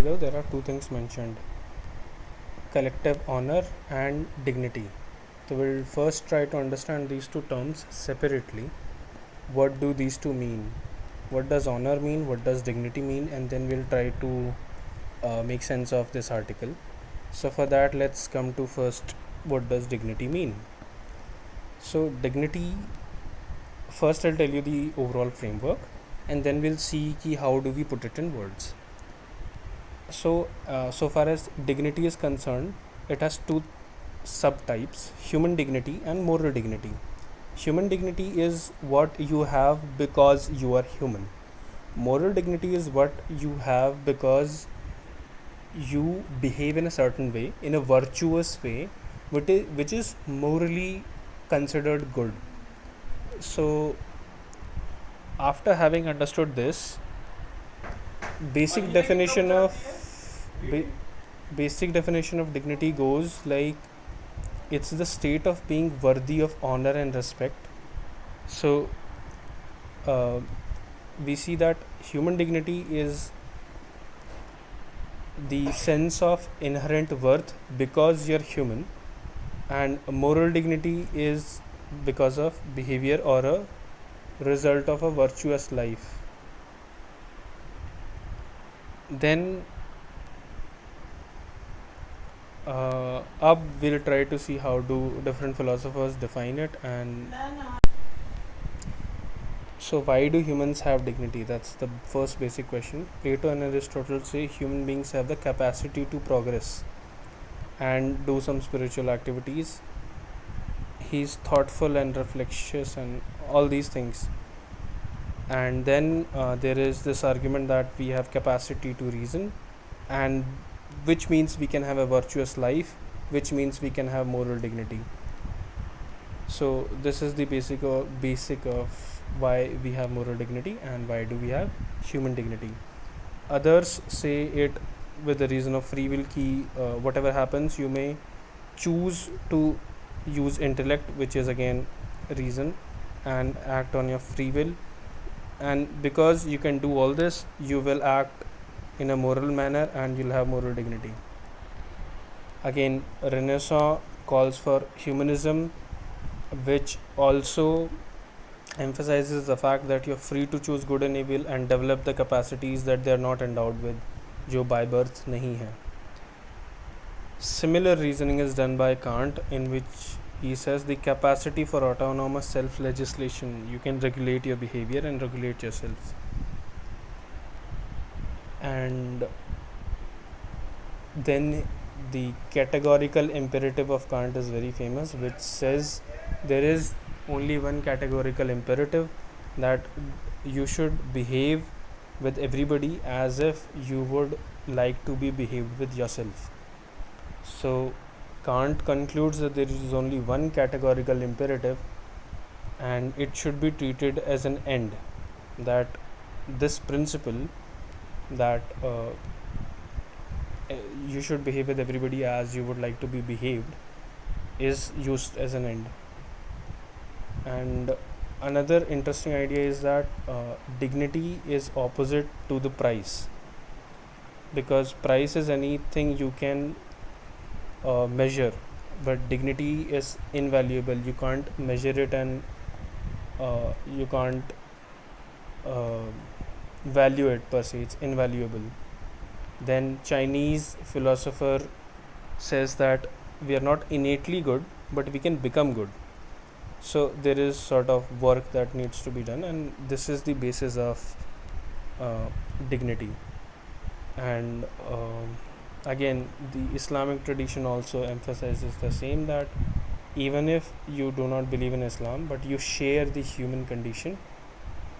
article there are two things mentioned: collective honor and dignity. So we'll first try to understand these two terms separately. What do these two mean? What does honor mean? What does dignity mean? And then we'll try to make sense of this article. So for that, let's come to first, what does dignity mean? So dignity, first I'll tell you the overall framework, and then we'll see how do we put it in words. So far as dignity is concerned, it has two subtypes: human dignity and moral dignity. Human dignity is what you have because you are human. Moral dignity is what you have because you behave in a certain way, in a virtuous way, which is morally considered good. So after having understood this, basic definition of ba- basic definition of dignity goes like, it's the state of being worthy of honor and respect. So we see that human dignity is the sense of inherent worth because you're human, and moral dignity is because of behavior or a result of a virtuous life. Then up we'll try to see how do different philosophers define it. And so why do humans have dignity? That's the first basic question. Plato and Aristotle say human beings have the capacity to progress and do some spiritual activities. He's thoughtful and reflectious and all these things. And then there is this argument that we have capacity to reason, and which means we can have a virtuous life, which means we can have moral dignity. So this is the basic of why we have moral dignity and why do we have human dignity. Others say it with the reason of free will. Whatever happens, you may choose to use intellect, which is again reason, and act on your free will, and because you can do all this, you will act in a moral manner and you'll have moral dignity. Again, Renaissance calls for humanism, which also emphasizes the fact that you're free to choose good and evil and develop the capacities that they're not endowed with, जो by birth नहीं है. Similar reasoning is done by Kant, in which he says the capacity for autonomous self-legislation. You can regulate your behavior and regulate yourself. And then the categorical imperative of Kant is very famous, which says there is only one categorical imperative, that you should behave with everybody as if you would like to be behaved with yourself. So Kant concludes that there is only one categorical imperative and it should be treated as an end, that this principle that you should behave with everybody as you would like to be behaved is used as an end. And another interesting idea is that dignity is opposite to the price, because price is anything you can measure, but dignity is invaluable. You can't measure it, and you can't value it per se. It's invaluable. Then Chinese philosopher says that we are not innately good, but we can become good. So there is sort of work that needs to be done, and this is the basis of dignity. And again, the Islamic tradition also emphasizes the same, that even if you do not believe in Islam, but you share the human condition,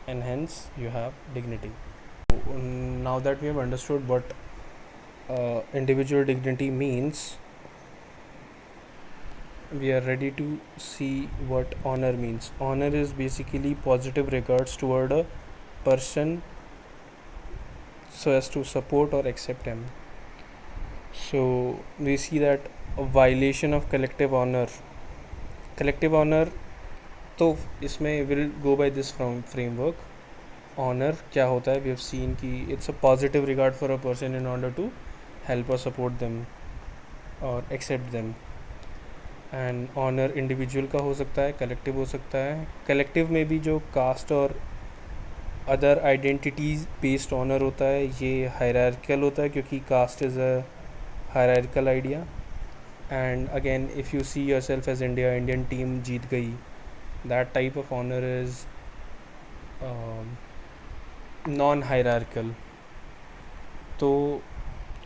and hence you have dignity. Now that we have understood what individual dignity means, we are ready to see what honor means. Honor is basically positive regards toward a person so as to support or accept him. So we see that a violation of collective honor, तो इसमें will go by this framework. Honour क्या होता है, we have seen कि it's a positive regard for a person in order to help और support them और accept them. And honour individual का हो सकता है, कलेक्टिव हो सकता है। कलेक्टिव में भी जो कास्ट और अदर आइडेंटिटीज़ बेस्ड ऑनर होता है ये हायरार्किकल होता है, क्योंकि caste is a hierarchical idea. And again if you see your self as India, Indian team जीत गई, that type of honour is non hierarchical. तो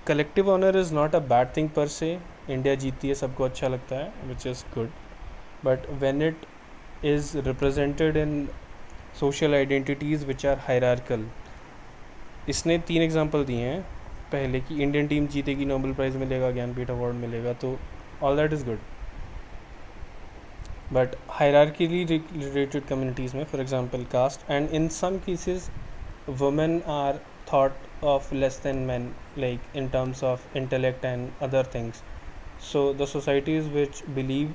collective honour is not a bad thing per se. India जीतती है, सबको अच्छा लगता है, which is good. But when it is represented in social identities which are hierarchical, इसने 3 example दिए हैं पहले कि इंडियन टीम जीतेगी, नोबेल प्राइज़ मिलेगा, ज्ञानपीठ अवार्ड मिलेगा, तो all that is good. But hierarchically related communities में, for example caste, and in some cases women are thought of less than men, like in terms of intellect and other things. So the societies which believe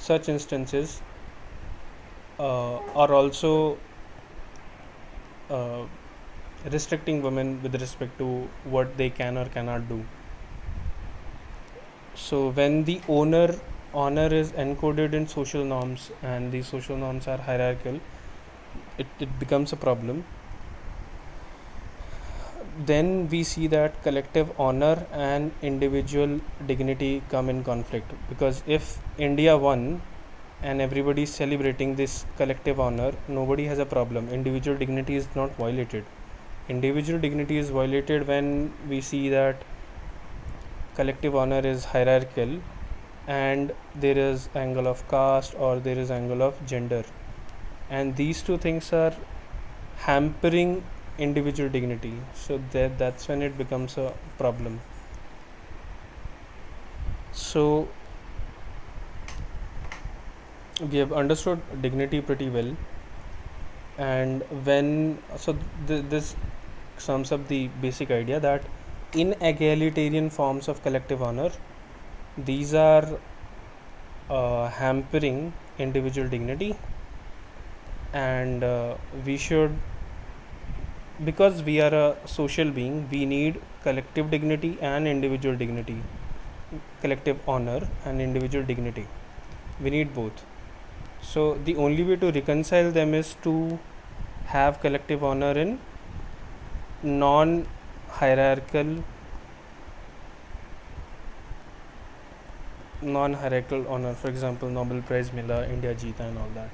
such instances are also uh, restricting women with respect to what they can or cannot do. So when the honor is encoded in social norms and these social norms are hierarchical, it becomes a problem. Then we see that collective honor and individual dignity come in conflict, because if India won and everybody is celebrating this collective honor, nobody has a problem. Individual dignity is not violated. Individual dignity is violated when we see that collective honor is hierarchical and there is angle of caste or there is angle of gender, and these two things are hampering individual dignity. So that's when it becomes a problem. So we have understood dignity pretty well, and this sums up the basic idea that in egalitarian forms of collective honor, these are hampering individual dignity, and we should, because we are a social being, we need collective dignity and individual dignity, collective honor and individual dignity. We need both. So the only way to reconcile them is to have collective honor in non hierarchical honor. For example, Nobel Prize mila, India jeeta and all that.